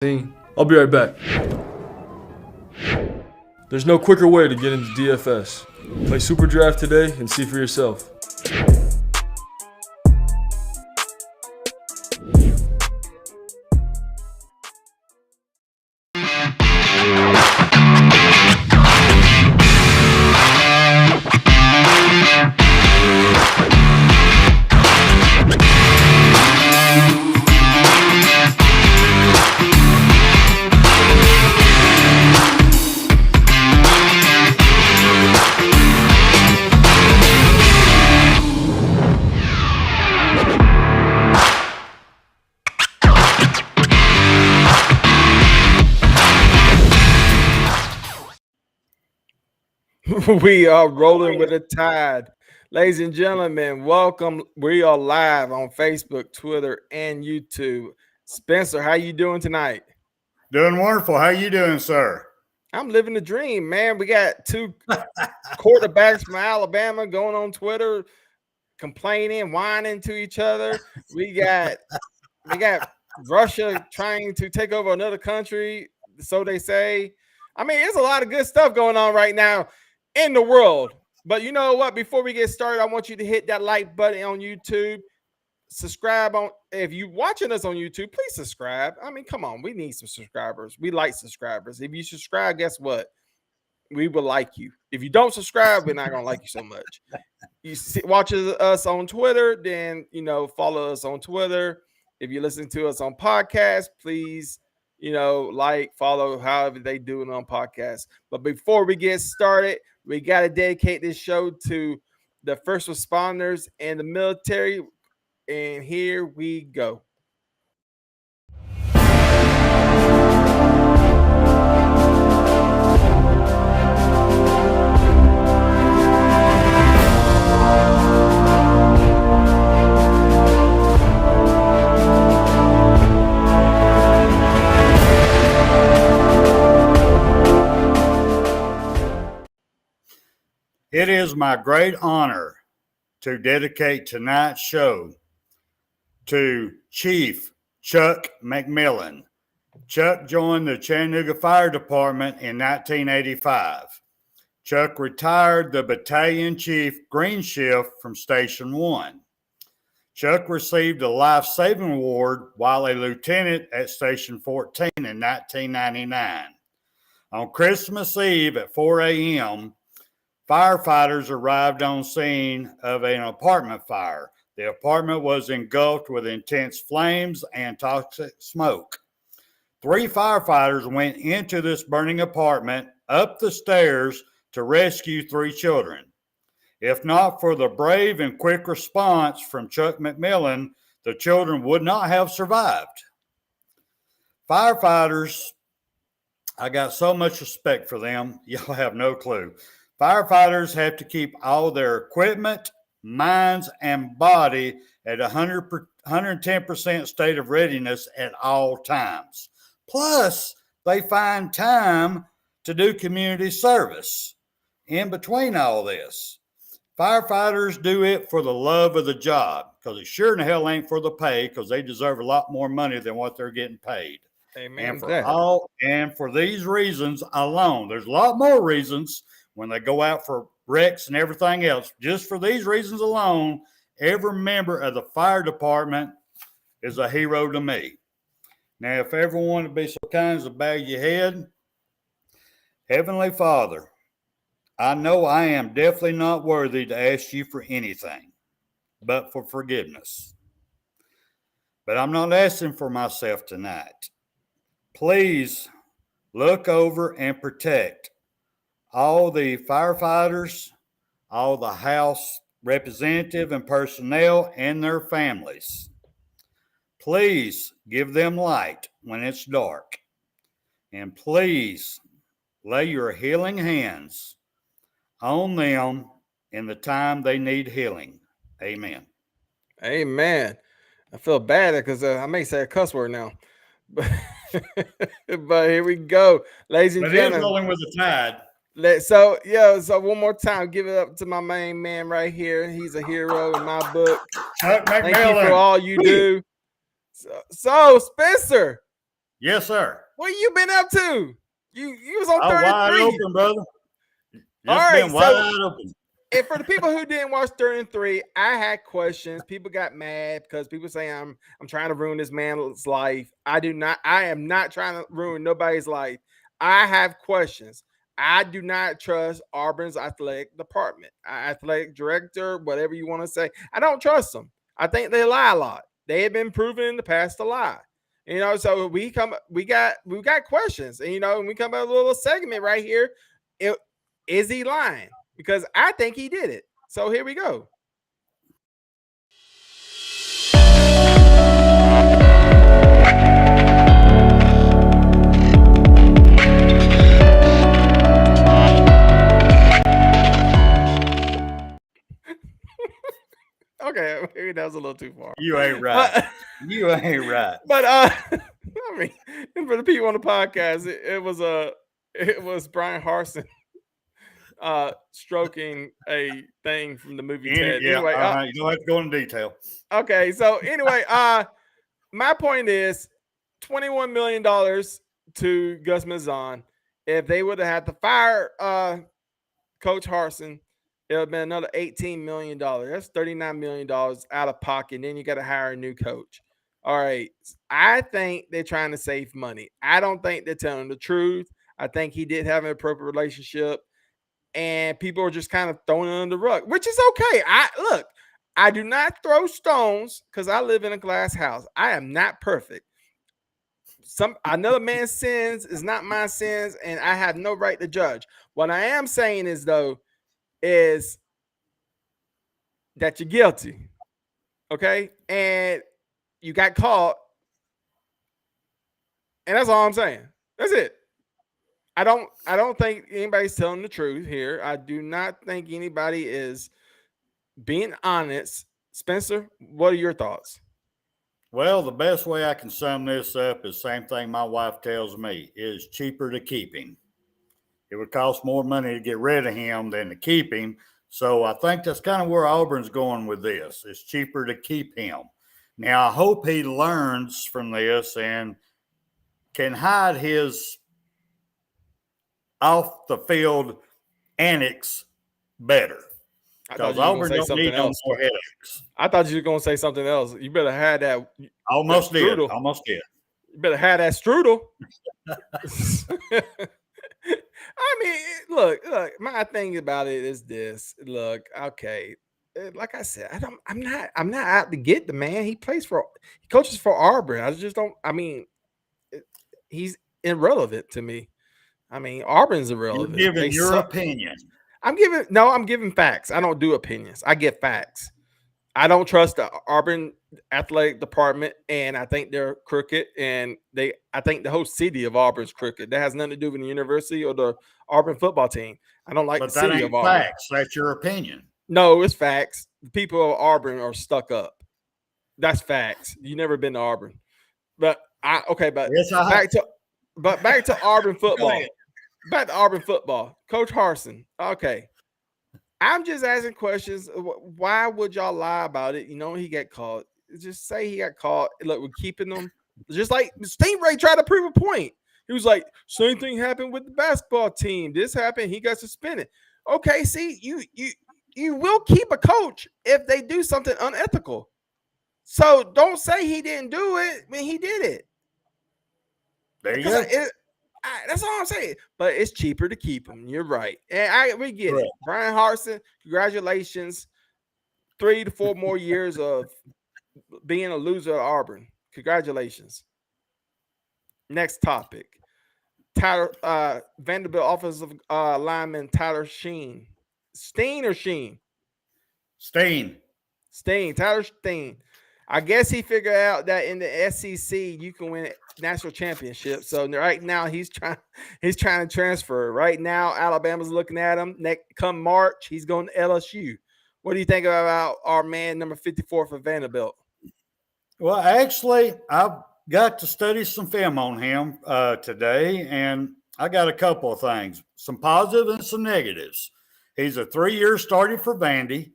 I'll be right back. There's no quicker way to get into DFS. Play Super Draft today and see for yourself. We are rolling with the tide. Ladies and gentlemen, welcome. We are live on Facebook, Twitter, and YouTube. Spencer, how you doing tonight? Doing wonderful. How you doing, sir? I'm living the dream, man. We got two quarterbacks from Alabama going on Twitter, complaining, whining to each other. We got Russia trying to take over another country, so they say. I mean, there's a lot of good stuff going on right now in the world. But you know what? Before we get started, I want you to hit that like button on YouTube. Subscribe on if you're watching us on YouTube, please subscribe. I mean, come on, we need some subscribers. We like subscribers. If you subscribe, guess what? We will like you. If you don't subscribe, we're not gonna like you so much. You watch us on Twitter, then follow us on Twitter. If you listen to us on podcast, please like, follow, however they do it on podcasts. But before we get started, we got to dedicate this show to the first responders and the military. And here we go. It is my great honor to dedicate tonight's show to Chief Chuck McMillan. Chuck joined the Chattanooga Fire Department in 1985. Chuck retired the Battalion Chief Green Shift from Station 1. Chuck received a life-saving award while a lieutenant at Station 14 in 1999. On Christmas Eve at 4 a.m., firefighters arrived on scene of an apartment fire. The apartment was engulfed with intense flames and toxic smoke. 3 firefighters went into this burning apartment up the stairs to rescue 3 children. If not for the brave and quick response from Chuck McMillan, the children would not have survived. Firefighters, I got so much respect for them, y'all have no clue. Firefighters have to keep all their equipment, minds, and body at 110% state of readiness at all times. Plus, they find time to do community service in between all this. Firefighters do it for the love of the job, because it sure in the hell ain't for the pay, because they deserve a lot more money than what they're getting paid. Amen. And for these reasons alone, there's a lot more reasons when they go out for wrecks and everything else. Just for these reasons alone, every member of the fire department is a hero to me. Now, if everyone would be so kind as to bow your head. Heavenly Father, I know I am definitely not worthy to ask you for anything but for forgiveness. But I'm not asking for myself tonight. Please look over and protect all the firefighters, all the House representative and personnel and their families. Please give them light when it's dark. And please lay your healing hands on them in the time they need healing. Amen. Amen. I feel bad because I may say a cuss word now. But here we go. Ladies and gentlemen. It is rolling with the tide. So one more time, give it up to my main man right here. He's a hero in my book. Chuck McMillan. Thank you for all you do. So Spencer, Yes, sir. What you been up to? You was on I'm 33. wide open, brother. All Just right, been so wide open. and for the people who didn't watch 33, I had questions. People got mad because people say I'm trying to ruin this man's life. I am not trying to ruin nobody's life. I have questions. I do not trust Auburn's athletic department, athletic director, whatever you want to say. I don't trust them. I think they lie a lot. They have been proven in the past to lie. So we got questions, and and we come up with a little segment right here. Is he lying? Because I think he did it. So here we go. Okay, maybe that was a little too far. You ain't right. You ain't right. But I mean, for the people on the podcast, it was Brian Harsin stroking a thing from the movie Ted. Yeah, Anyway, all right. You don't have to go into detail. Okay, so anyway, my point is $21 million to Gus Malzahn. If they would have had to fire Coach Harsin, it would have been another $18 million. That's $39 million out of pocket. And then you got to hire a new coach. All right. I think they're trying to save money. I don't think they're telling the truth. I think he did have an appropriate relationship. And people are just kind of throwing it under the rug, which is okay. I do not throw stones because I live in a glass house. I am not perfect. Another man's sins is not my sins, and I have no right to judge. What I am saying is that you're guilty, okay? And you got caught, and that's all I'm saying. That's it. I don't think anybody's telling the truth here. I do not think anybody is being honest. Spencer, what are your thoughts? Well, the best way I can sum this up is the same thing my wife tells me, is cheaper to keep him. It would cost more money to get rid of him than to keep him. So I think that's kind of where Auburn's going with this. It's cheaper to keep him. Now, I hope he learns from this and can hide his off the field antics better. Because Auburn don't need no more headaches. I thought you were going to say something else. You better have that. Almost that did. Almost did. You better have that strudel. I mean, look. My thing about it is this. Look, okay. Like I said, I'm not out to get the man. He coaches for Auburn. I just don't. I mean, he's irrelevant to me. I mean, Auburn's irrelevant. You're giving your opinion. I'm giving facts. I don't do opinions. I get facts. I don't trust the Auburn athletic department, and I think they're crooked. And I think the whole city of Auburn's crooked. That has nothing to do with the university or the Auburn football team. I don't like the city of Auburn. Facts. That's your opinion. No, it's facts. The people of Auburn are stuck up. That's facts. You never been to Auburn, but back to Auburn football. Back to Auburn football. Coach Harsin. Okay. I'm just asking questions. Why would y'all lie about it? He got caught. Just say he got caught. Look, we're keeping them. Just like Stingray tried to prove a point. He was like, same thing happened with the basketball team. This happened. He got suspended. Okay, see, you will keep a coach if they do something unethical. So don't say he didn't do it when he did it. There you go. That's all I'm saying. But it's cheaper to keep him. You're right. And we get it. Brian Harsin, congratulations. 3 to 4 more years of being a loser at Auburn. Congratulations. Next topic. Tyler Vanderbilt offensive lineman Tyler Steen. Steen or Sheen? Steen. Tyler Steen. I guess he figured out that in the SEC you can win national championship. So right now he's trying to transfer. Right now Alabama's looking at him. Come March, he's going to LSU. What do you think about our man number 54 for Vanderbilt? Well, actually, I've got to study some film on him today, and I got a couple of things, some positives and some negatives. He's a 3-year starter for Vandy.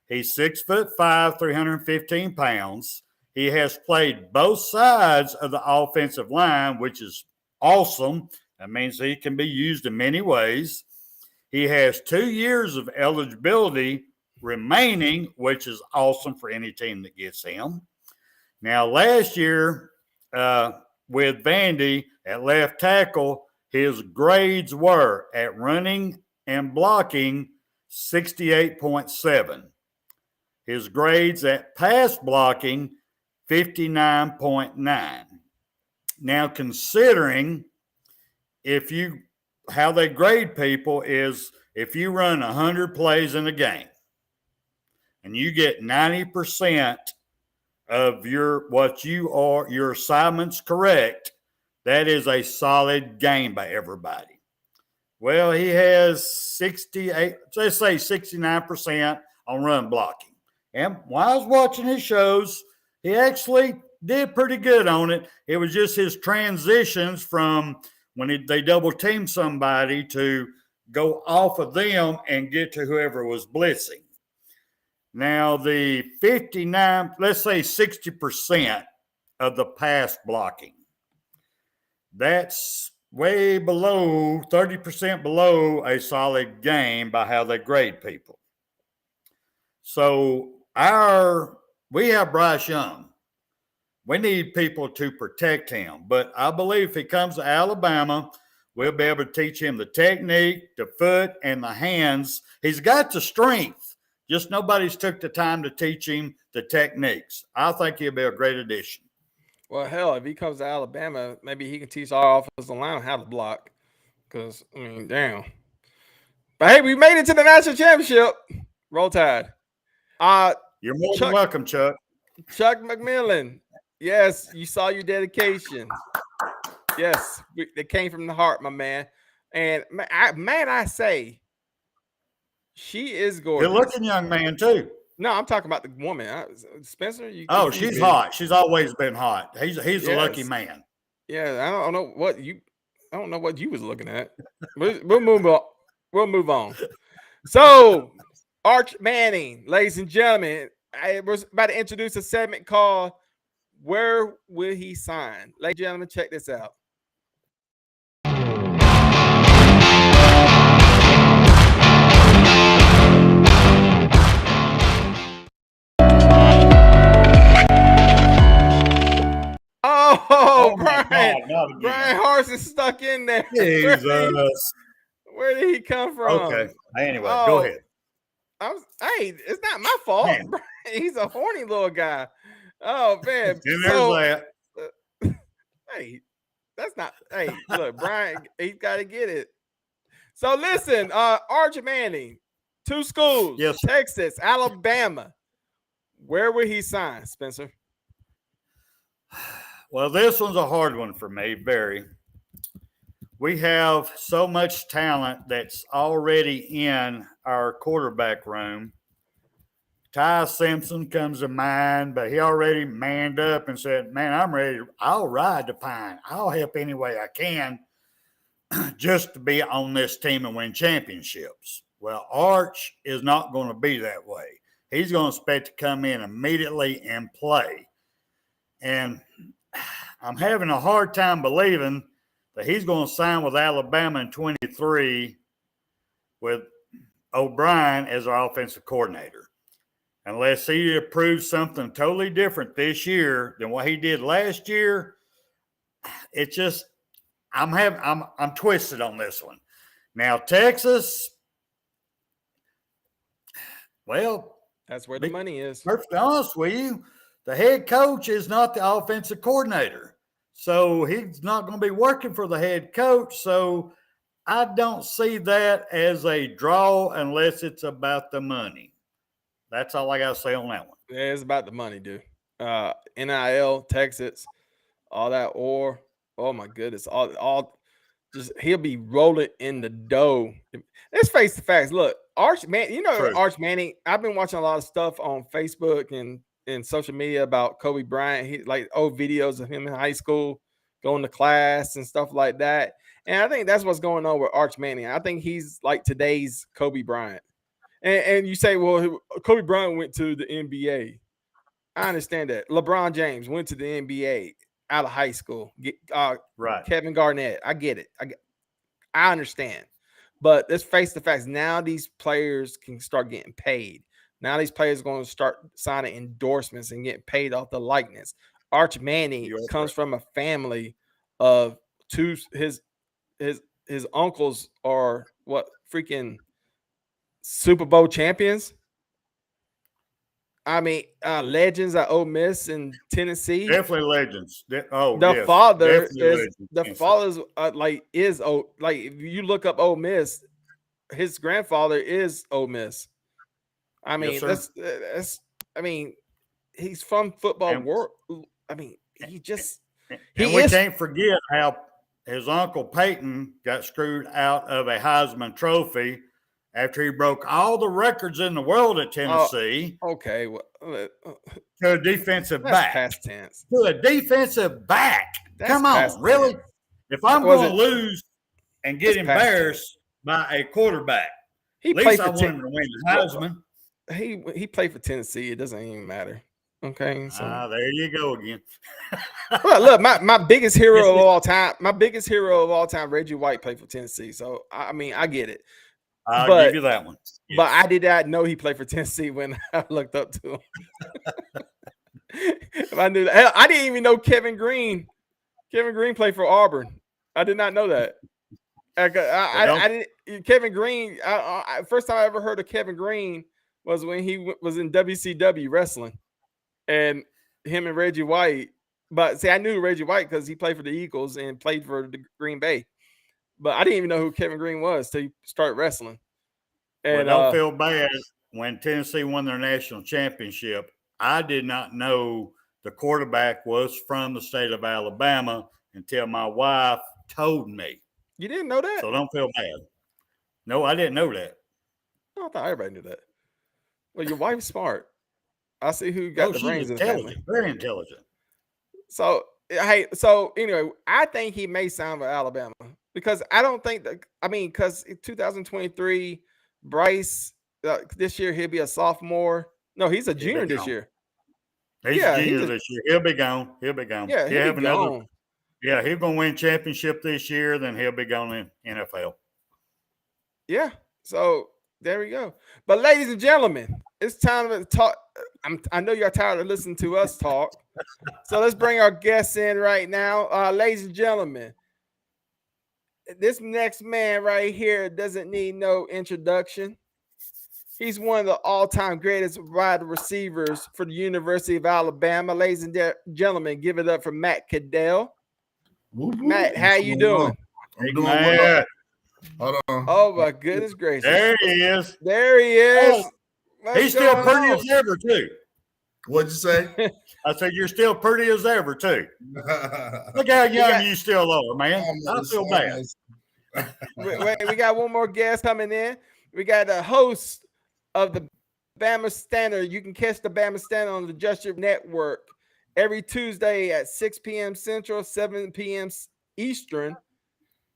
He's 6'5", 315 pounds. He has played both sides of the offensive line, which is awesome. That means he can be used in many ways. He has 2 years of eligibility remaining, which is awesome for any team that gets him. Now, last year with Vandy at left tackle, his grades were at running and blocking 68.7. His grades at pass blocking 59.9. Now, considering how they grade people is if you run 100 plays in a game and you get 90% of your assignments correct, that is a solid game by everybody. Well, he has 68, let's say 69% on run blocking. And while I was watching his shows, he actually did pretty good on it. It was just his transitions from when they double team somebody to go off of them and get to whoever was blitzing. Now, the 59, let's say 60% of the pass blocking, that's way below, 30% below a solid game by how they grade people. So we have Bryce Young. We need people to protect him. But I believe if he comes to Alabama, we'll be able to teach him the technique, the foot, and the hands. He's got the strength. Just nobody's took the time to teach him the techniques. I think he'll be a great addition. Well, hell, if he comes to Alabama, maybe he can teach our offensive line how to block. Because, I mean, damn. But, hey, we made it to the national championship. Roll Tide. You're more than welcome, Chuck. Chuck McMillan. Yes, you saw your dedication. Yes, it came from the heart, my man. And, I say, she is gorgeous. Good-looking young man, too. No, I'm talking about the woman. Spencer? She's hot. She's always been hot. He's a lucky man. Yeah, I don't know what you was looking at. We'll move on. We'll move on. So, Arch Manning, ladies and gentlemen, I was about to introduce a segment called "Where Will He Sign?" Ladies and gentlemen, check this out. Oh, Brian Harsin is stuck in there. Jesus. Where did he come from? Okay. Anyway, go ahead. Hey, it's not my fault. Man. He's a horny little guy. Oh, man. Hey, that's not. Hey, look, Brian, he's got to get it. So listen, Arch Manning, 2 schools, yes, Texas, Alabama. Where will he sign, Spencer? Well, this one's a hard one for me, very. We have so much talent that's already in our quarterback room. Ty Simpson comes to mind, but he already manned up and said, man, I'm ready. I'll ride the pine. I'll help any way I can just to be on this team and win championships. Well, Arch is not going to be that way. He's going to expect to come in immediately and play. And I'm having a hard time believing that he's going to sign with Alabama in 23 with O'Brien as our offensive coordinator. Unless he approves something totally different this year than what he did last year, it's just I'm twisted on this one. Now, Texas, well, that's where the money is. Perfectly honest with you, the head coach is not the offensive coordinator. So he's not going to be working for the head coach. So I don't see that as a draw unless it's about the money. That's all I got to say on that one. Yeah, it's about the money, dude. NIL, Texas, all that, oh my goodness, all just he'll be rolling in the dough. Let's face the facts. Look, Arch Manning. I've been watching a lot of stuff on Facebook and social media about Kobe Bryant. He like old videos of him in high school, going to class and stuff like that. And I think that's what's going on with Arch Manning. I think he's like today's Kobe Bryant. And you say, well, Kobe Bryant went to the NBA. I understand that. LeBron James went to the NBA out of high school. Right. Kevin Garnett. I get it. I understand. But let's face the facts. Now these players can start getting paid. Now these players are going to start signing endorsements and getting paid off the likeness. Arch Manning comes from a family of his uncles are what freaking Super Bowl champions. I mean, legends at Ole Miss and Tennessee. Definitely legends. The father is if you look up Ole Miss, his grandfather is Ole Miss. I mean, that's I mean, he's from football world. I mean, we can't forget how his uncle Peyton got screwed out of a Heisman Trophy after he broke all the records in the world at Tennessee. Okay. Well, to a defensive back. Past tense. To a defensive back. Come on, really? Tense. If I'm going to lose and get embarrassed by a quarterback, at least I want him to win the Heisman. He played for Tennessee. It doesn't even matter. Okay. So there you go again. Well, look, my biggest hero of all time, Reggie White, played for Tennessee. So I mean, I get it. I'll give you that one. Yes. But I did not know he played for Tennessee when I looked up to him. If I knew that, I didn't even know Kevin Green. Kevin Green played for Auburn. I did not know that. I didn't. Kevin Green. First time I ever heard of Kevin Green was when he was in WCW wrestling, and him and Reggie White. But see, I knew Reggie White because he played for the Eagles and played for the Green Bay. But I didn't even know who Kevin Green was till he started wrestling. And don't feel bad when Tennessee won their national championship. I did not know the quarterback was from the state of Alabama until my wife told me. You didn't know that? So don't feel bad. No, I didn't know that. I thought everybody knew that. Well, your wife's smart. I see who got the brains in the family. Very intelligent. So anyway, I think he may sign with Alabama because I don't think that. I mean, because in 2023, Bryce this year he'll be a sophomore. No, he's a junior this year. He's a junior this year. He'll be gone. Yeah, he'll be gone. Yeah, he's going to win championship this year. Then he'll be gone in NFL. Yeah. So there we go. But ladies and gentlemen, it's time to talk. I know you're tired of listening to us talk. So let's bring our guests in right now. Ladies and gentlemen, this next man right here doesn't need no introduction. He's one of the all-time greatest wide receivers for the University of Alabama. Ladies and gentlemen, give it up for Matt Caddell. Matt, how you doing? I'm doing well. Hold on. Oh, my goodness gracious. There he is. There he is. He's still pretty as ever, too. What'd you say? I said, you're still pretty as ever, too. Look how young you still are, man. I feel bad. We got one more guest coming in. We got the host of the Bama Standard. You can catch the Bama Standard on the Justin Network every Tuesday at 6 p.m. Central, 7 p.m. Eastern.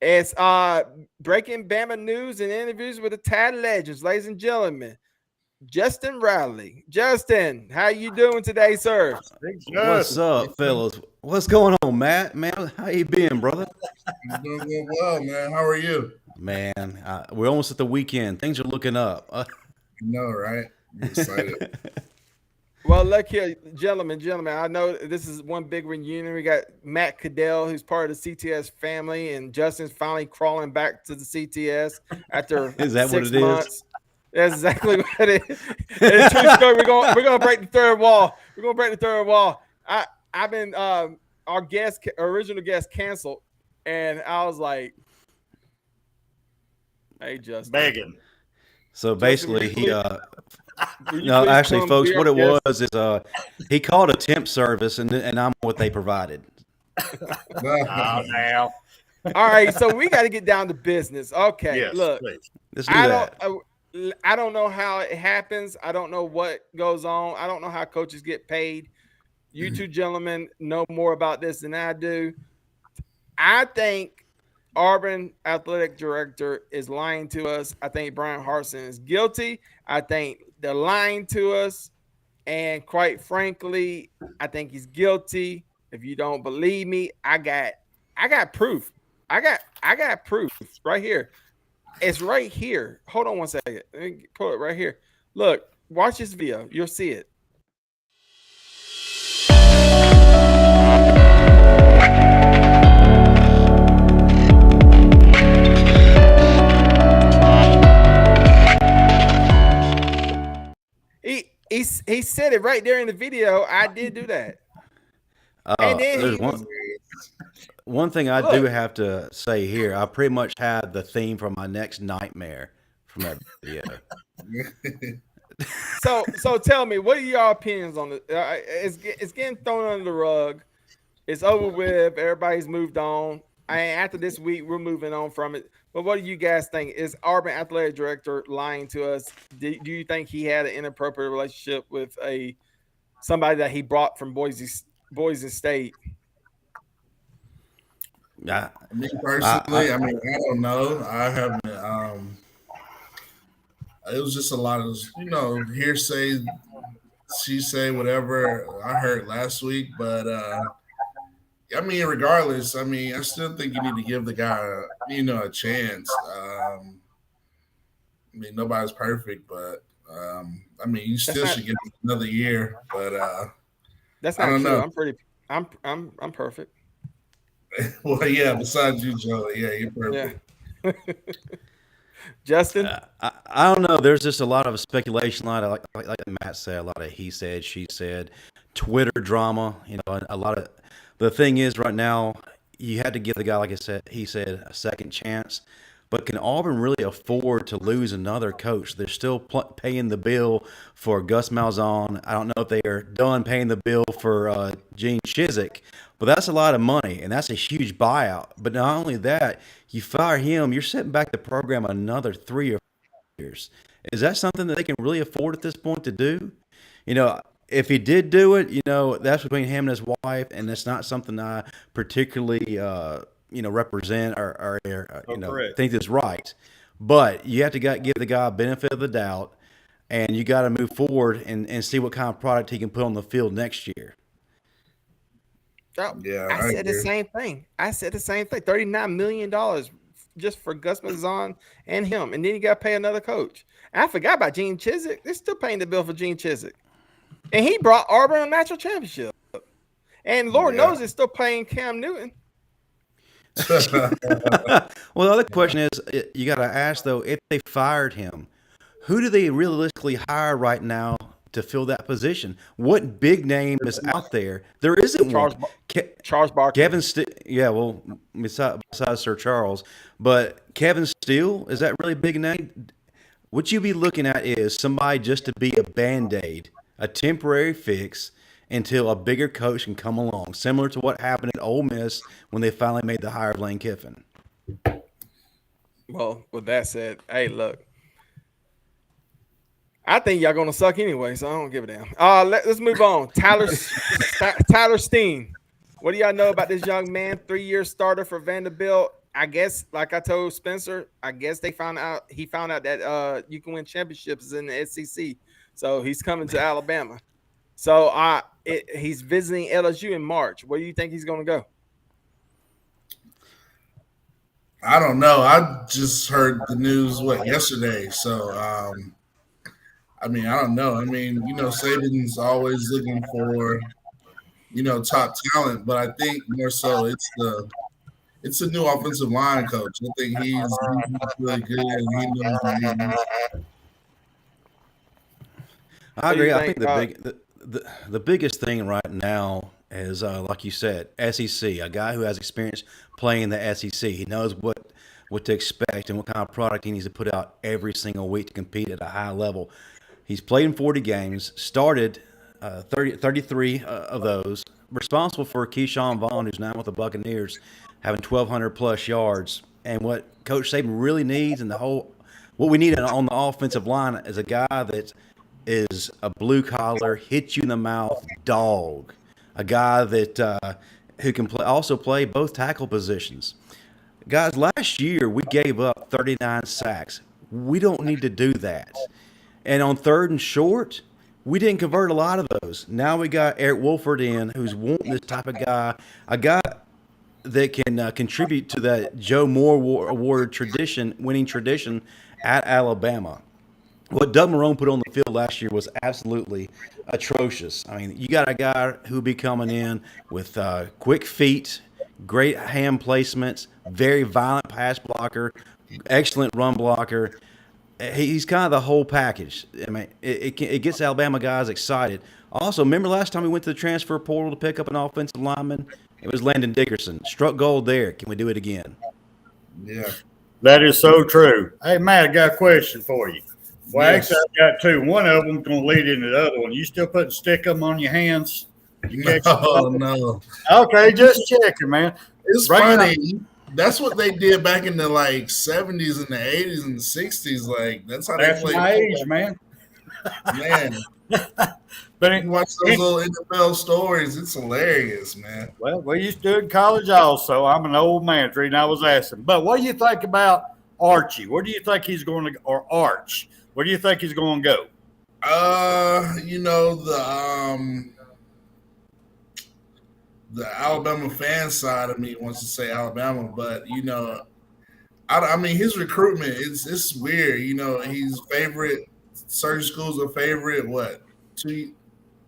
It's breaking Bama news and interviews with the Tad legends, ladies and gentlemen. Justin Riley. Justin, how you doing today, sir? What's up, fellas? What's going on, Matt? Man, how you been, brother? I'm doing well, man. How are you? Man, we're almost at the weekend. Things are looking up. You know, right? I'm excited. Well, look here, gentlemen. I know this is one big reunion. We got Matt Caddell, who's part of the CTS family, and Justin's finally crawling back to the CTS after is that 6 what it months. is? That's exactly what it is. It's true story. We're gonna break the third wall. We're gonna break the third wall. I've been our original guest canceled, and I was like, "Hey, Justin." Begging. So basically, no, actually, folks, what it was is he called a temp service, and I'm what they provided. Now. All right, so we got to get down to business. Okay, yes, look, please. Let's do that. I don't know how it happens. I don't know what goes on. I don't know how coaches get paid. You two gentlemen know more about this than I do. I think Auburn athletic director is lying to us. I think Brian Harsin is guilty. I think they're lying to us. And quite frankly, I think he's guilty. If you don't believe me, I got proof. I got proof right here. It's right here. Hold on one second. Let me pull it right here. Look, watch this video. You'll see it. He said it right there in the video. I did do that. And then one thing I do have to say here. I pretty much had the theme for my next nightmare from that video. So tell me, what are your opinions on it? It's getting thrown under the rug. It's over with. Everybody's moved on. After this week, we're moving on from it. But what do you guys think? Is Auburn athletic director lying to us? Do you think he had an inappropriate relationship with somebody that he brought from Boise State? Me personally, I don't know. I haven't. It was just a lot of hearsay, she say, whatever I heard last week. But regardless, I still think you need to give the guy, a chance. Nobody's perfect, but you still should give him another year. But that's not true. I'm perfect. Well, yeah. Besides you, Joey, yeah, you're perfect. Yeah. Justin, I don't know. There's just a lot of speculation, like Matt said, a lot of he said, she said, Twitter drama. A lot of. The thing is, right now, you had to give the guy, like he said, a second chance. But can Auburn really afford to lose another coach? They're still paying the bill for Gus Malzahn. I don't know if they are done paying the bill for Gene Chizik, but that's a lot of money, and that's a huge buyout. But not only that, you fire him, you're setting back the program another 3 or 4 years. Is that something that they can really afford at this point to do? If he did do it, that's between him and his wife, and it's not something I particularly, represent or think is right. But you have to give the guy a benefit of the doubt, and you got to move forward and see what kind of product he can put on the field next year. Oh, yeah, I said the same thing. $39 million just for Gus Malzahn and him, and then you got to pay another coach. I forgot about Gene Chizik. They're still paying the bill for Gene Chizik. And he brought Auburn a national championship. And Lord knows they're still paying Cam Newton. Well, the other question is, you got to ask, though, if they fired him, who do they realistically hire right now to fill that position? What big name is out there? There isn't one. Charles Barkley. Kevin Steele. Yeah, well, besides Sir Charles. But Kevin Steele, is that really a big name? What you be looking at is somebody just to be a Band-Aid, a temporary fix until a bigger coach can come along, similar to what happened at Ole Miss when they finally made the hire of Lane Kiffin. Well, with that said, hey, look, I think y'all gonna suck anyway, so I don't give a damn. Let's move on. Tyler Steen. What do y'all know about this young man? 3-year starter for Vanderbilt. I guess, like I told Spencer, he found out that you can win championships in the SEC. So he's coming to Alabama. So he's visiting LSU in March. Where do you think he's going to go? I don't know. I just heard the news yesterday. So I don't know. Saban's always looking for top talent, but I think more so it's a new offensive line coach. I think he's really good, and he knows what he needs. I agree. I think the biggest thing right now is, like you said, SEC. A guy who has experience playing the SEC. He knows what to expect and what kind of product he needs to put out every single week to compete at a high level. He's played in 40 games, started 33 of those, responsible for Keyshawn Vaughn, who's now with the Buccaneers, having 1,200 plus yards. And what Coach Saban really needs, and what we need on the offensive line is a guy that is a blue collar, hit you in the mouth dog, a guy that who can play both tackle positions. Guys, last year we gave up 39 sacks. We don't need to do that. And on 3rd and short, We didn't convert a lot of those. Now we got Eric Wolford in, who's wanting this type of guy, a guy that can contribute to that Joe Moore Award winning tradition at Alabama. What Doug Marrone put on the field last year was absolutely atrocious. I mean, you got a guy who be coming in with quick feet, great hand placements, very violent pass blocker, excellent run blocker. He's kind of the whole package. I mean, it gets Alabama guys excited. Also, remember last time we went to the transfer portal to pick up an offensive lineman? It was Landon Dickerson. Struck gold there. Can we do it again? Yeah. That is so true. Hey, Matt, I got a question for you. Well, Yes. actually, I've got two. One of them's going to lead into the other one. You still putting stickum on your hands? You catch Oh, no. Okay, just checking, man. It's Right funny. That's what they did back in the like 70s and the 80s and the 60s. Like, that's how That's they played. my age, man. Man, But you watch those little NFL stories. It's hilarious, man. well, we used to do it in college also. I'm an old man, the reason I was asking. But what do you think about Archie? Where do you think he's going to go? Or Arch? Where do you think he's going to go? The Alabama fan side of me wants to say Alabama, but I mean his recruitment it's weird. He's favorite. Certain schools are favorite. What 2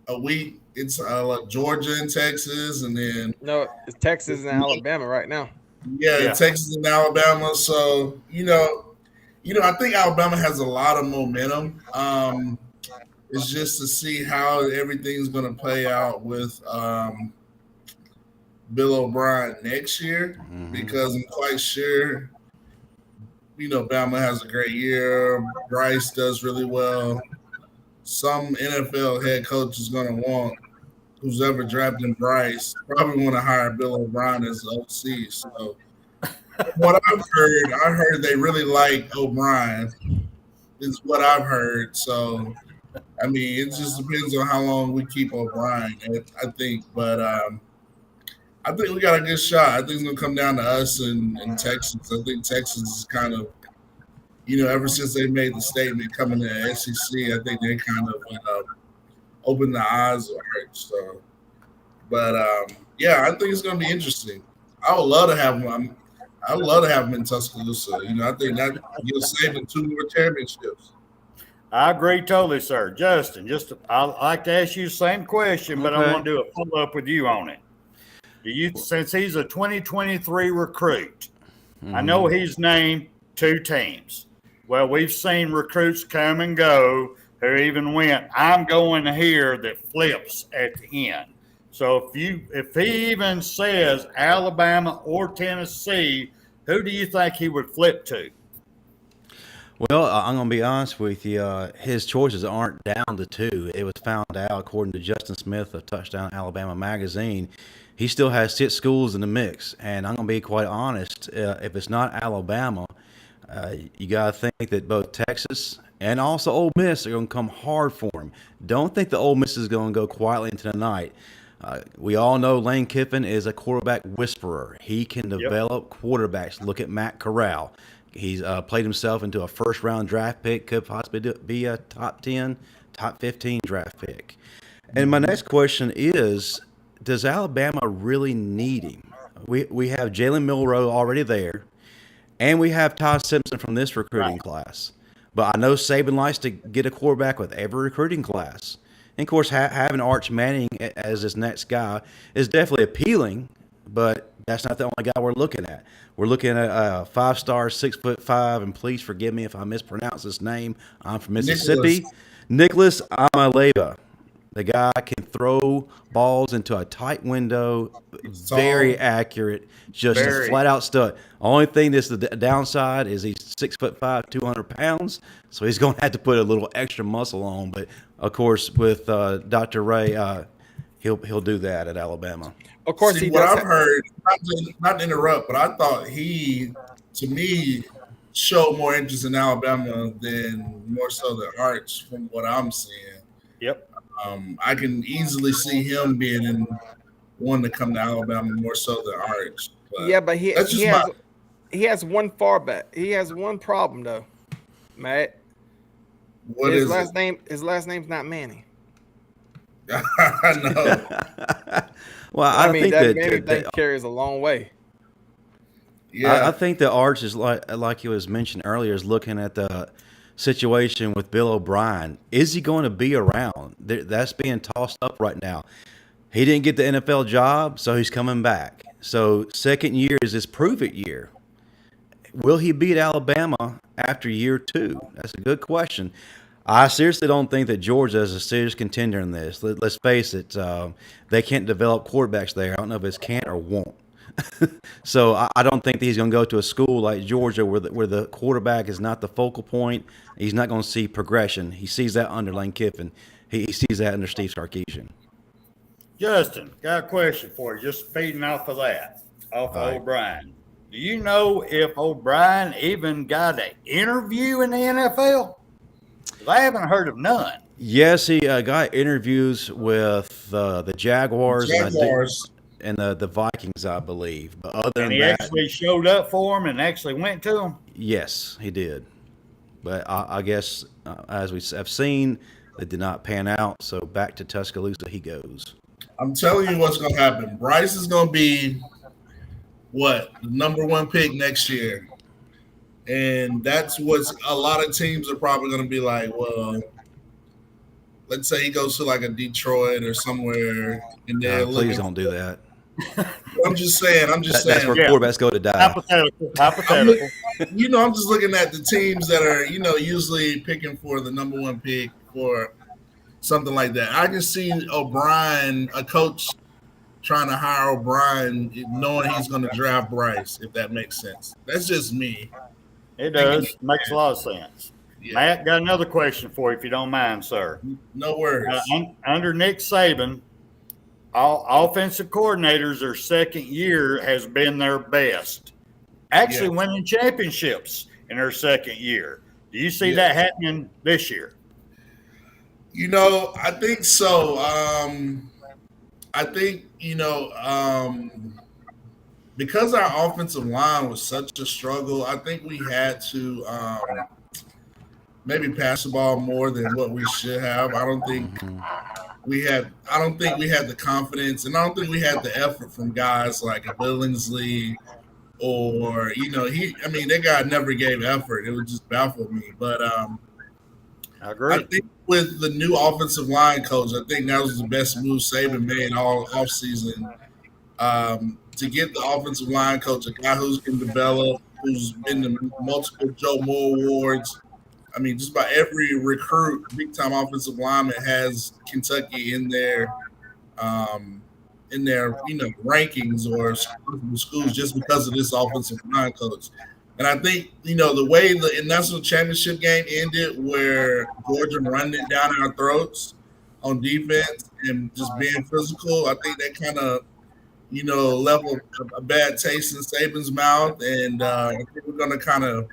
a week? It's like Georgia and Texas, and then No, it's Texas and Alabama right now. yeah. Texas and Alabama. So I think Alabama has a lot of momentum. It's just to see how everything's going to play out with Bill O'Brien next year, because I'm quite sure, Bama has a great year. Bryce does really well. Some NFL head coach is going to want, who's ever drafted Bryce, probably want to hire Bill O'Brien as the OC. So what I heard they really like O'Brien is what I've heard. So, I mean, it just depends on how long we keep O'Brien, I think. But I think we got a good shot. I think it's going to come down to us and Texas. I think Texas is kind of, ever since they made the statement coming to the SEC, I think they kind of opened the eyes of her. So, but yeah, I think it's going to be interesting. I would love to have him. I would love to have him in Tuscaloosa. I think that you'll save him 2 more championships. I agree totally, sir. Justin, I'd like to ask you the same question, but I want to do a follow-up with you on it. Since he's a 2023 recruit, I know he's named 2 teams. Well, we've seen recruits come and go who even went, I'm going here, that flips at the end. So if he even says Alabama or Tennessee, who do you think he would flip to? Well, I'm going to be honest with you. His choices aren't down to 2. It was found out, according to Justin Smith of Touchdown Alabama magazine, he still has 6 schools in the mix. And I'm going to be quite honest, if it's not Alabama, you got to think that both Texas and also Ole Miss are going to come hard for him. Don't think the Ole Miss is going to go quietly into the night. We all know Lane Kiffin is a quarterback whisperer. He can develop quarterbacks. Look at Matt Corral. He's played himself into a first-round draft pick, could possibly be a top 10, top 15 draft pick. And my next question is, does Alabama really need him? We have Jalen Milroe already there, and we have Todd Simpson from this recruiting class. But I know Saban likes to get a quarterback with every recruiting class. And, of course, having Arch Manning as his next guy is definitely appealing, but that's not the only guy we're looking at. We're looking at a 5-star, 6'5", and please forgive me if I mispronounce his name. I'm from Mississippi. Nicholas Amaleva. The guy can throw balls into a tight window, very accurate, just a flat-out stud. Only thing that's the downside is he's 6'5", 200 pounds, so he's going to have to put a little extra muscle on. But, of course, with Dr. Ray, he'll do that at Alabama. Of course, See, what I've heard, not to interrupt, but I thought he, to me, showed more interest in Alabama than more so than Arch from what I'm seeing. Yep. I can easily see him being in one to come to Alabama more so than Arch. But he has one fallback. He has one problem though, Matt. His last name's not Manning. I know. Well, I I mean, think that that, maybe that thing carries a long way. Yeah. I think the Arch is like you was mentioned earlier, is looking at the situation with Bill O'Brien. Is he going to be around? That's being tossed up right now. He didn't get the NFL job, so he's coming back. So second year is his prove it year. Will he beat Alabama after year two? That's a good question. I seriously don't think that Georgia is a serious contender in this. Let's face it, they can't develop quarterbacks there. I don't know if it's can't or won't. So I don't think that he's going to go to a school like Georgia where the quarterback is not the focal point. He's not going to see progression. He sees that under Lane Kiffin. He sees that under Steve Sarkisian. Justin, got a question for you, just feeding off of that, off of Right. O'Brien. Do you know if O'Brien even got an interview in the NFL? 'Cause I haven't heard of none. Yes, he got interviews with the Jaguars, Jaguars. and the Vikings, I believe. But other And than he that, actually showed up for him and actually went to him. yes, he did. But I guess, as we have seen, it did not pan out. So back to Tuscaloosa he goes. I'm telling you what's gonna happen. Bryce is gonna be the number one pick next year. And that's what a lot of teams are probably gonna be like, well, let's say he goes to like a Detroit or somewhere and they're Please looking. don't do that. I'm just saying. That's where Yeah. quarterbacks go to die. Hypothetical. Hypothetical. I'm just looking at the teams that are, usually picking for the number one pick for something like that. I can see O'Brien, a coach, trying to hire O'Brien, knowing he's going to draft Bryce, if that makes sense. That's just me. It does. Makes a lot of sense. Yeah. Matt, got another question for you, if you don't mind, sir. No worries. Under Nick Saban, all offensive coordinators, their second year has been their best. Actually Yes. winning championships in their second year. Do you see Yes. that happening this year? I think so. I think, because our offensive line was such a struggle, I think we had to maybe pass the ball more than what we should have. I don't think we had the confidence, and I don't think we had the effort from guys like a Billingsley or, that guy never gave effort. It would just baffle me. But I agree. I think with the new offensive line coach, I think that was the best move Saban made all offseason. To get the offensive line coach, a guy who's been developed, who's been to multiple Joe Moore awards. I mean, just about every recruit, big-time offensive lineman has Kentucky in their rankings or schools just because of this offensive line coach. And I think, the way the national championship game ended, where Georgia running it down our throats on defense and just being physical, I think that kind of, left a bad taste in Saban's mouth. And I think we're going to kind of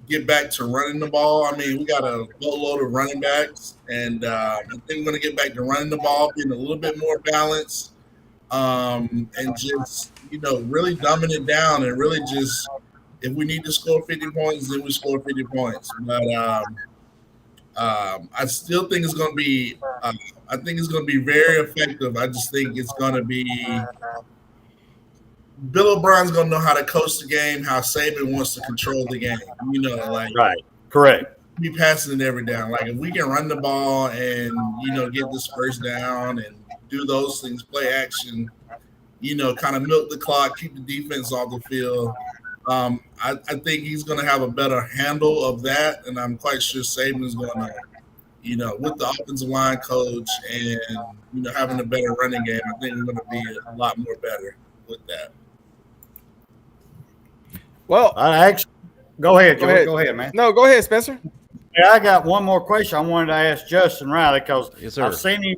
get back to running the ball. I mean, we got a boatload of running backs, and I think we're going to get back to running the ball, being a little bit more balanced, and just, really dumbing it down and really just, if we need to score 50 points, then we score 50 points. But I still think it's going to be I think it's going to be very effective. I just think it's going to be Bill O'Brien's going to know how to coach the game, how Saban wants to control the game. Right. Correct. Be passing it every down. Like if we can run the ball and, get this first down and do those things, play action, kind of milk the clock, keep the defense off the field. I think he's going to have a better handle of that, and I'm quite sure Saban is going to, with the offensive line coach and, having a better running game, I think we're going to be a lot more better with that. Well, Go ahead, George. Go ahead, man. No, go ahead, Spencer. Yeah, I got one more question I wanted to ask Justin Riley, because Yes, sir. I've seen him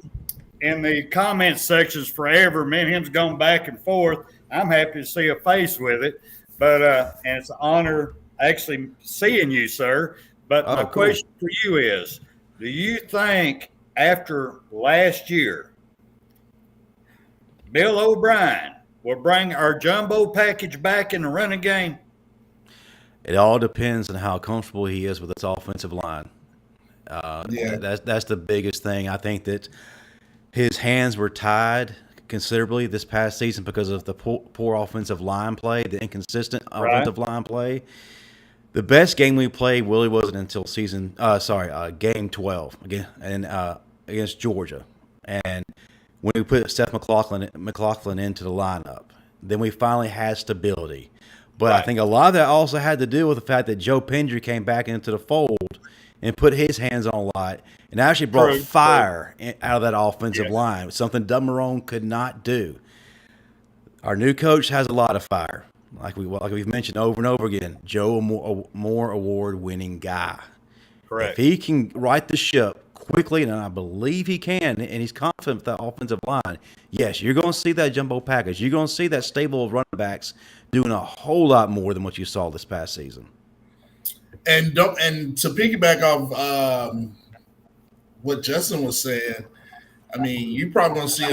in the comment sections forever. Me and him's gone back and forth. I'm happy to see a face with it. But and it's an honor actually seeing you, sir. But my cool. question for you is, do you think after last year, Bill O'Brien will bring our jumbo package back in the running game? It all depends on how comfortable he is with his offensive line. Yeah. That's the biggest thing. I think that His hands were tied considerably this past season because of the poor offensive line play, the inconsistent offensive line play. The best game we played really wasn't until game 12 again and against Georgia, and when we put Seth McLaughlin into the lineup, then we finally had stability. But I think a lot of that also had to do with the fact that Joe Pendry came back into the fold and put his hands on a lot and actually brought fire out of that offensive line, something Doug Marrone could not do. Our new coach has a lot of fire. Like we've mentioned over and over again, Joe Moore award-winning guy. Correct. If he can right the ship quickly, and I believe he can, and he's confident with that offensive line, yes, you're going to see that jumbo package. You're going to see that stable of running backs doing a whole lot more than what you saw this past season. And to piggyback off what Justin was saying, I mean, you probably going to see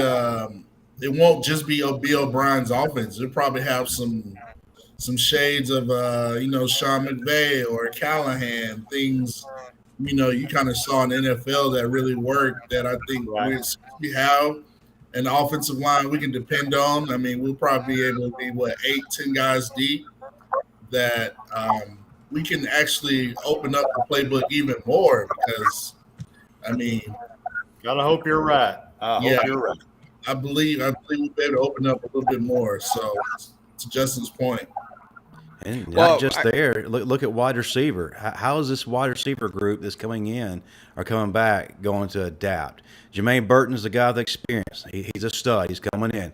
it won't just be Bill O'Brien's offense. It'll probably have some shades of Sean McVay or Callahan, things you kind of saw in the NFL that really worked, that I think we have an offensive line we can depend on. I mean, we'll probably be able to be 8-10 guys deep, that we can actually open up the playbook even more, because I mean, gotta hope you're right. I hope you're right. I believe we'll be able to open up a little bit more. So, to Justin's point. And not just there. Look at wide receiver. How is this wide receiver group that's coming in or coming back going to adapt? Jermaine Burton's the guy with experience. He's a stud. He's coming in.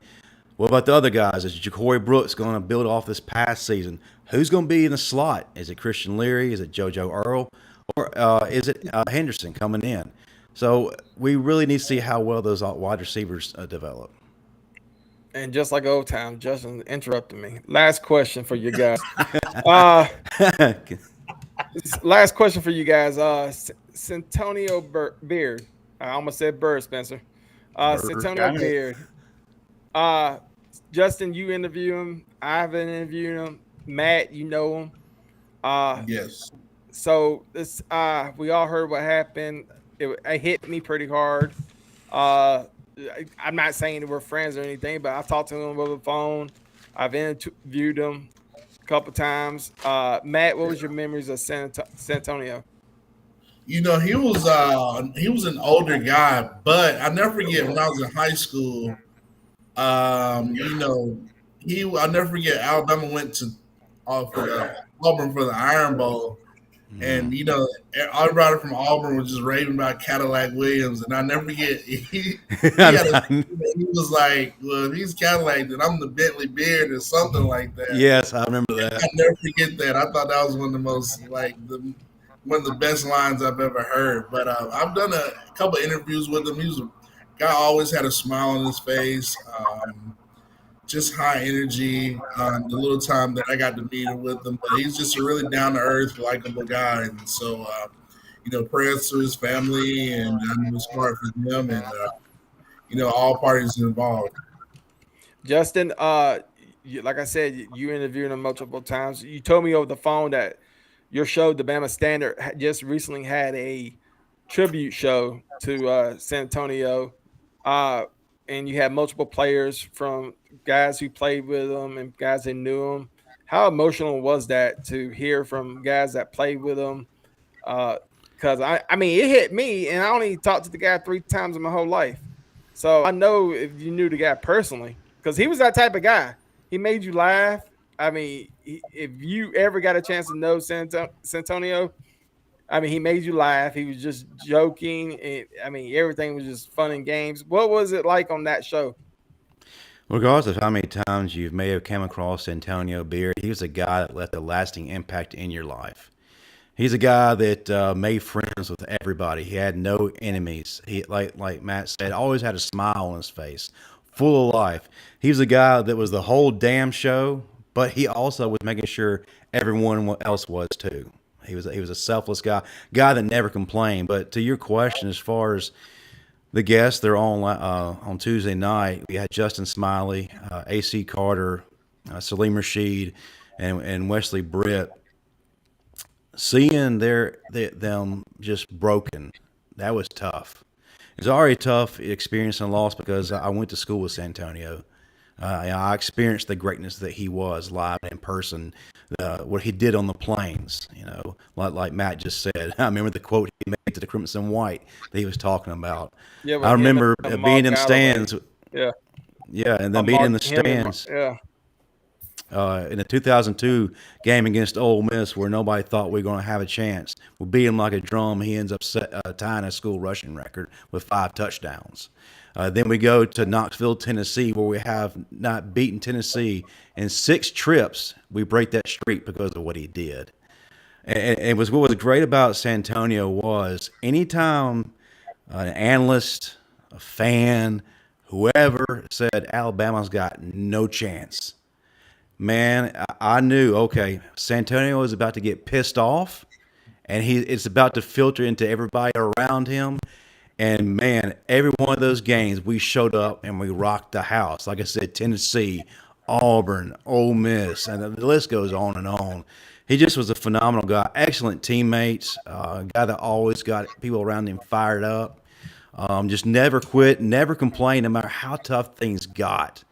What about the other guys? Is Ja'Cory Brooks going to build off this past season? Who's going to be in the slot? Is it Christian Leary? Is it JoJo Earl? Or is it Henderson coming in? So we really need to see how well those wide receivers develop. And just like old time, Justin interrupted me. Last question for you guys. Last question for you guys. Centennial Beard. I almost said Bird, Spencer. Centennial Beard. Justin, you interview him. I've been interviewing him. Matt, you know him. Yes. So this, we all heard what happened. It hit me pretty hard. I'm not saying that we're friends or anything, but I've talked to him over the phone. I've interviewed him a couple times. Matt, what was your memories of San Antonio? He was an older guy, but I never forget when I was in high school. I'll never forget Alabama went to Auburn for the Iron Bowl. And everybody from Auburn was just raving about Cadillac Williams, and I never forget he was like, "Well, if he's Cadillac, then I'm the Bentley Beard," or something like that. Yes, I remember that. I never forget that. I thought that was one of the most one of the best lines I've ever heard. But I've done a couple of interviews with him. He was a guy, always had a smile on his face. Just high energy. The little time that I got to meet him with him, but he's just a really down to earth, likable guy. And so, prayers to his family, and it was hard for them, and all parties involved. Justin, like I said, you interviewed him multiple times. You told me over the phone that your show, the Bama Standard, just recently had a tribute show to San Antonio. And you had multiple players, from guys who played with him and guys that knew him. How emotional was that to hear from guys that played with him? Because I mean, it hit me, and I only talked to the guy 3 times in my whole life. So I know if you knew the guy personally, because he was that type of guy. He made you laugh. I mean, if you ever got a chance to know San Antonio, I mean, he made you laugh. He was just joking. I mean, everything was just fun and games. What was it like on that show? Regardless of how many times you may have come across Antonio Beard, he was a guy that left a lasting impact in your life. He's a guy that made friends with everybody. He had no enemies. He, like Matt said, always had a smile on his face, full of life. He was a guy that was the whole damn show, but he also was making sure everyone else was too. He was a selfless guy that never complained. But to your question, as far as the guests, they're on Tuesday night. We had Justin Smiley, A.C. Carter, Salim Rashid, and Wesley Britt. Seeing them just broken, that was tough. It's already tough experiencing a loss because I went to school with Santonio. I experienced the greatness that he was live in person, what he did on the plains, like Matt just said. I remember the quote he made to the Crimson White that he was talking about. Yeah, I remember being in the Galloway. stands. Yeah. Yeah, and then being in the stands. Yeah. In the 2002 game against Ole Miss, where nobody thought we were going to have a chance, we beat him like a drum. He ends up tying a school rushing record with 5 touchdowns. Then we go to Knoxville, Tennessee, where we have not beaten Tennessee in 6 trips. We break that streak because of what he did. And what was great about Santonio was anytime an analyst, a fan, whoever said Alabama's got no chance, man, I knew, okay, Santonio is about to get pissed off, and it's about to filter into everybody around him. And, man, every one of those games, we showed up and we rocked the house. Like I said, Tennessee, Auburn, Ole Miss, and the list goes on and on. He just was a phenomenal guy, excellent teammates, a guy that always got people around him fired up. Just never quit, never complained, no matter how tough things got.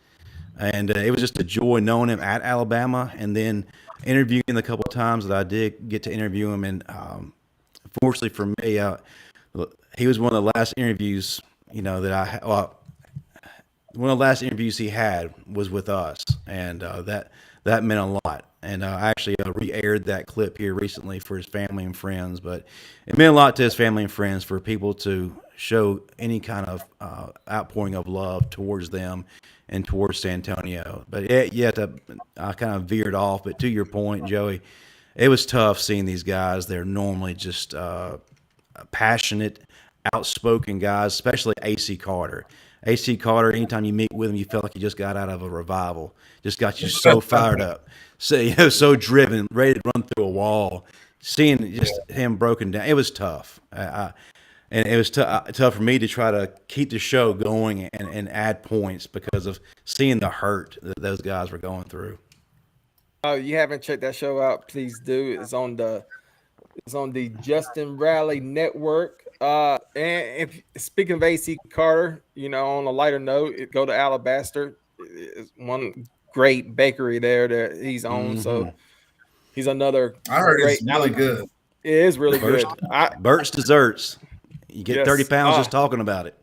And it was just a joy knowing him at Alabama, and then interviewing the couple of times that I did get to interview him. And fortunately for me, he was one of the last interviews, that one of the last interviews he had was with us, and that meant a lot. And I actually re-aired that clip here recently for his family and friends, but it meant a lot to his family and friends for people to show any kind of outpouring of love towards them and towards Santonio. But I kind of veered off. But to your point, Joey, it was tough seeing these guys. They're normally just passionate, outspoken guys, especially AC Carter. AC Carter, anytime you meet with him, you felt like you just got out of a revival. Just got you so fired up, so driven, ready to run through a wall. Seeing just him broken down, it was tough. And it was tough for me to try to keep the show going and add points because of seeing the hurt that those guys were going through. Oh, you haven't checked that show out? Please do. It's on the Justin Riley Network. And if speaking of AC Carter, on a lighter note, go to Alabaster. It's one great bakery there that he's on. Mm-hmm. So he's another. I heard it's really good. It is really good. Burt's Desserts. You get 30 pounds just talking about it.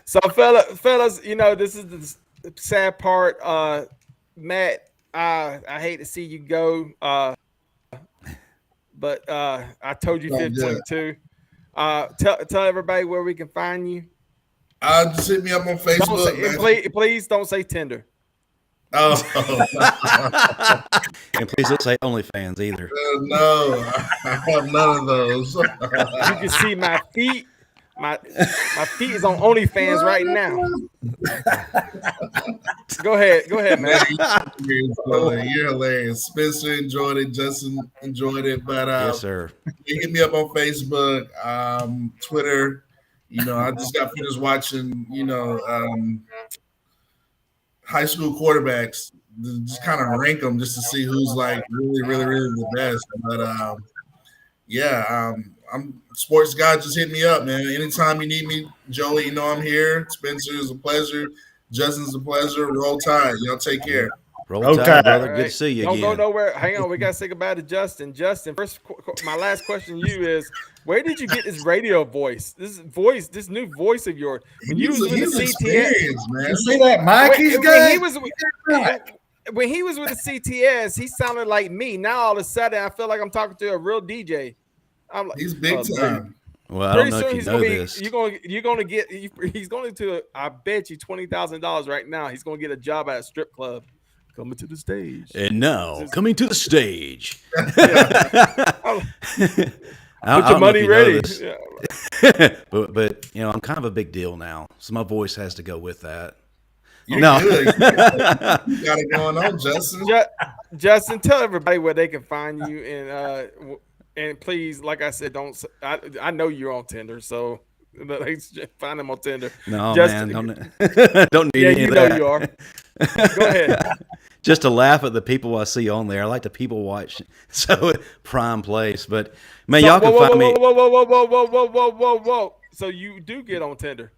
So, fellas, this is the sad part. Matt, I hate to see you go, but I told you 15-2. Tell everybody where we can find you. Just hit me up on Facebook. Please don't say Tinder. Oh. And please don't say OnlyFans either. No, I have none of those. You can see my feet. My feet is on OnlyFans right now. Go ahead, man. You're hilarious. Spencer enjoyed it. Justin enjoyed it. But yes, sir. You hit me up on Facebook, Twitter. I just got finished watching. High school quarterbacks, just kind of rank them just to see who's like really, really, really the best. But I'm sports guy. Just hit me up, man. Anytime you need me, Joey, I'm here. Spencer is a pleasure. Justin's a pleasure. Roll Tide. Y'all take care. Roll Tide, brother. Right. Good to see you Don't again. go nowhere. Hang on. We got to say goodbye to Justin. Justin, my last question to you is, where did you get this radio voice? This new voice of yours. When you was with the CTS, man. You see that mic he's got? When he was with the CTS, he sounded like me. Now all of a sudden, I feel like I'm talking to a real DJ. I'm like, he's big time. Well, I don't know if you know this. You're gonna get. He's going to. I bet you $20,000 right now. He's gonna get a job at a strip club. Coming to the stage. And now, coming to the stage. Put your money ready. But I'm kind of a big deal now, so my voice has to go with that. You're good. You got it going on, Justin. Justin, tell everybody where they can find you, and please, like I said, don't. I know you're on Tinder, so find him on Tinder. No, Justin, man, don't need any of that. You are. Go ahead. just to laugh at the people I see on there. I like to people watch, so prime place. But man, y'all can find me. Whoa. So you do get on Tinder?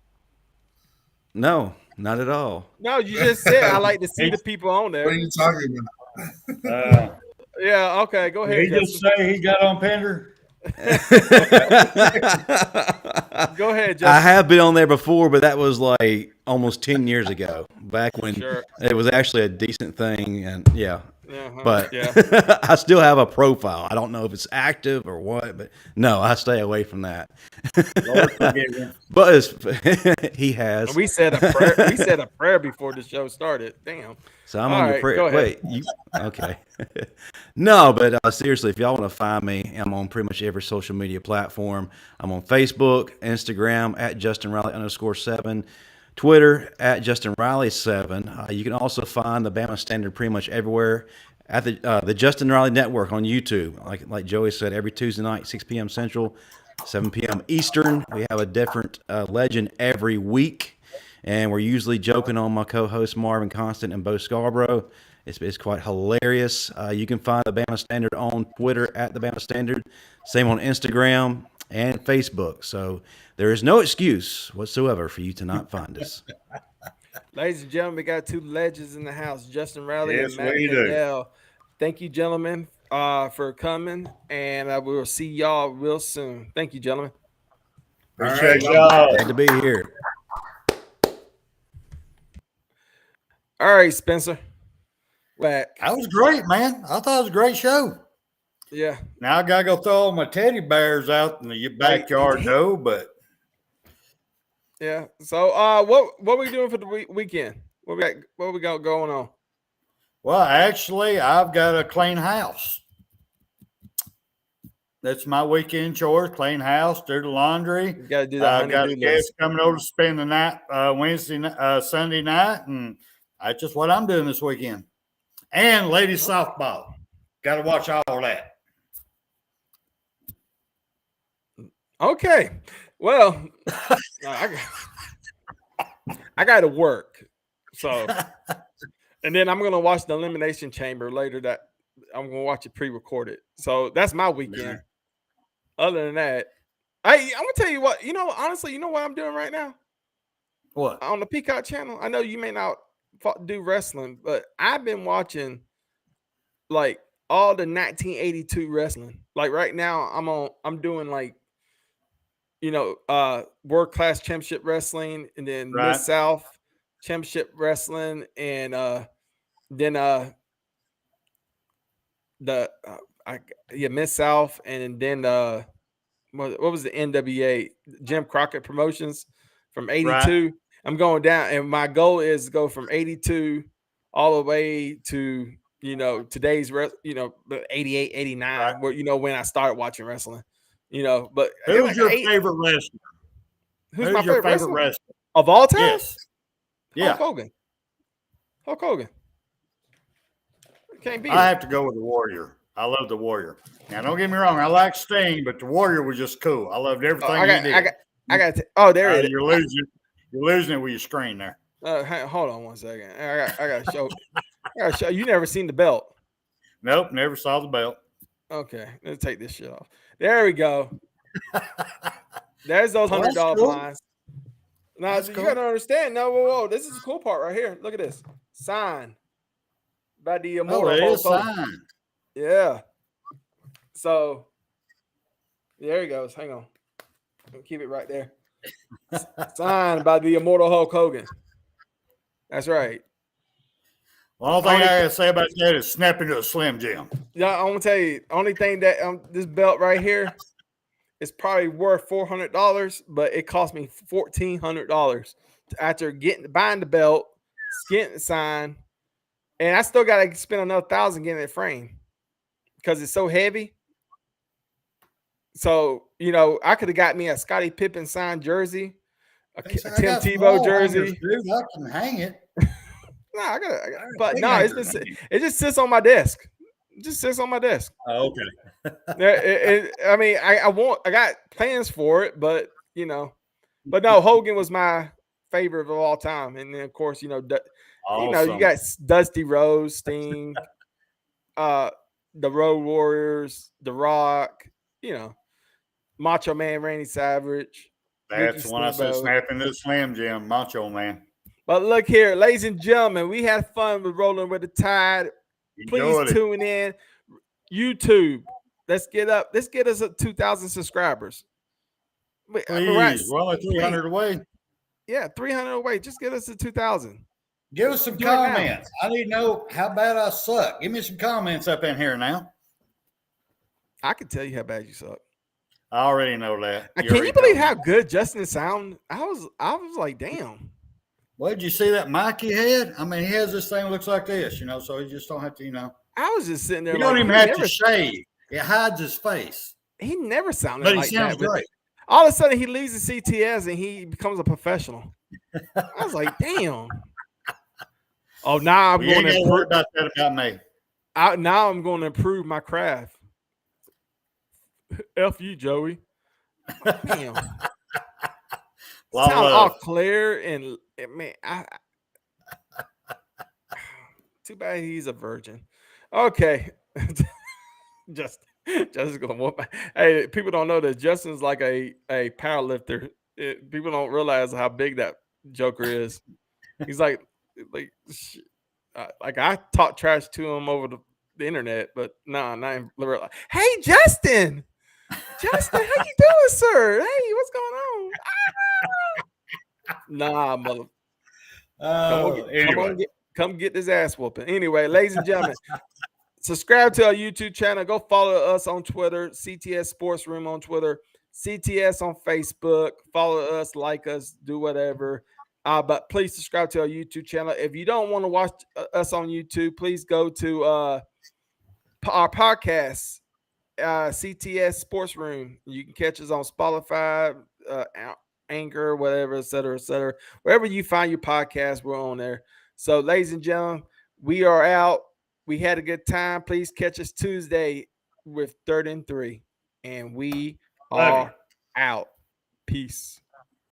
No, not at all. No, you just said I like to see the people on there. What are you talking about? Yeah, okay, go ahead. Did he just say he got on Tinder? Go ahead, Justin. I have been on there before, but that was like almost 10 years ago, back when it was actually a decent thing. And but I still have a profile. I don't know if it's active or what, but no, I stay away from that. But he has. We said a prayer. We said a prayer before the show started. Damn. So I'm on the prayer. Wait, okay? No, but seriously, if y'all want to find me, I'm on pretty much every social media platform. I'm on Facebook, Instagram at Justin Riley _7, Twitter at Justin Riley 7. You can also find the Bama Standard pretty much everywhere at the Justin Riley Network on YouTube. Like Joey said, every Tuesday night, 6 p.m. Central, 7 p.m. Eastern. We have a different legend every week. And we're usually joking on my co-hosts Marvin Constant and Bo Scarborough. It's quite hilarious. You can find the Bama Standard on Twitter at the Bama Standard. Same on Instagram and Facebook. So there is no excuse whatsoever for you to not find us. Ladies and gentlemen, we got two legends in the house, Justin Riley and Matt we Caddell. Thank you, gentlemen, for coming. And we will see y'all real soon. Thank you, gentlemen. Appreciate y'all. Glad to be here. All right, Spencer. Back. That was great, man. I thought it was a great show. Yeah. Now I gotta go throw all my teddy bears out in the backyard, though. But yeah. So, what are we doing for the weekend? What we got going on? Well, actually, I've got a clean house. That's my weekend chores: clean house, do the laundry. You gotta do that. I've got a guest coming over to spend the night, Sunday night, and that's just what I'm doing this weekend. And ladies softball. Got to watch all that. Okay. Well, I got to work. So, and then I'm going to watch the Elimination Chamber later. That I'm going to watch it pre-recorded. So that's my weekend. Other than that, I'm going to tell you what, honestly, you know what I'm doing right now? What? On the Peacock channel. I know you may not do wrestling, but I've been watching like all the 1982 wrestling. Like right now I'm doing like, World Class Championship Wrestling, and then Mid South Championship Wrestling, and then Mid South, and then what was the NWA Jim Crockett Promotions from 82. Right. I'm going down, and my goal is to go from 82 all the way to today's 88, 89, right. Where when I started watching wrestling. But who's your favorite wrestler? Who's my favorite wrestler of all time? Yes. Yeah. Hulk Hogan. Can't beat I have to go with the Warrior. I love the Warrior. Now, don't get me wrong. I like Sting, but the Warrior was just cool. I loved everything he did. I got. There it is. You're losing it with your screen there. Hold on one second. I got to show. I got to show. You never seen the belt? Nope, never saw the belt. Okay, let's take this shit off. There we go. There's those $100 blinds. Now you gotta understand. No, whoa, this is the cool part right here. Look at this. Signed by the immortal. Oh, it is signed. Yeah. So there he goes. Hang on. Keep it right there. Signed by the immortal Hulk Hogan. That's right. Well, only thing I gotta say about that is snap into a Slim Jim. Yeah, I'm gonna tell you. Only thing that this belt right here is probably worth $400, but it cost me $1,400 after buying the belt, getting it signed, and I still gotta spend another $1,000 getting it framed because it's so heavy. So I could have got me a Scottie Pippen signed jersey, a Tim Tebow jersey. Dude, I can hang it. No, I got but no, it just sits on my desk. It just sits on my desk. Oh, okay. I got plans for it, but but no, Hogan was my favorite of all time, and then of course You know, you got Dusty Rose, Sting, the Road Warriors, The Rock, you know, Macho Man, Randy Savage. That's when I said snapping this Slam Jim, Macho Man. But look here, ladies and gentlemen, we had fun with Rolling with the Tide. Please tune in. YouTube. Let's get us at 2,000 subscribers. Please, we're only 300 away. Yeah, 300 away. Just get us to 2,000. Give us some comments. I need to know how bad I suck. Give me some comments up in here now. I can tell you how bad you suck. I already know that. Can you believe how good Justin sound? I was like, damn. Well, did you see that mic he had? I mean, he has this thing that looks like this, you know, so he just don't have to, you know. I was just sitting there. You don't even have to shave. It hides his face. He never sounded like that. But he sounds great. All of a sudden, he leaves the CTS and he becomes a professional. I was like, damn. Oh, now I'm going to improve about that about me. Now I'm going to improve my craft. F you, Joey. Damn. Sound all clear and man. Too bad he's a virgin. Okay, Justin's gonna whoop. Hey, people don't know that Justin's like a power lifter. People don't realize how big that joker is. He's like I talk trash to him over the internet, but not in real life. Hey, Justin, how you doing, sir? Hey, what's going on? Nah, mother. Come get this ass whooping. Anyway, ladies and gentlemen, subscribe to our YouTube channel. Go follow us on Twitter, CTS Sports Room on Twitter, CTS on Facebook. Follow us, like us, do whatever. But please subscribe to our YouTube channel. If you don't want to watch us on YouTube, please go to our podcast, CTS Sports Room. You can catch us on Spotify, Anchor, whatever, et cetera, et cetera. Wherever you find your podcast, we're on there. So, ladies and gentlemen, we are out. We had a good time. Please catch us Tuesday with 3rd and 3. And we are out. Peace.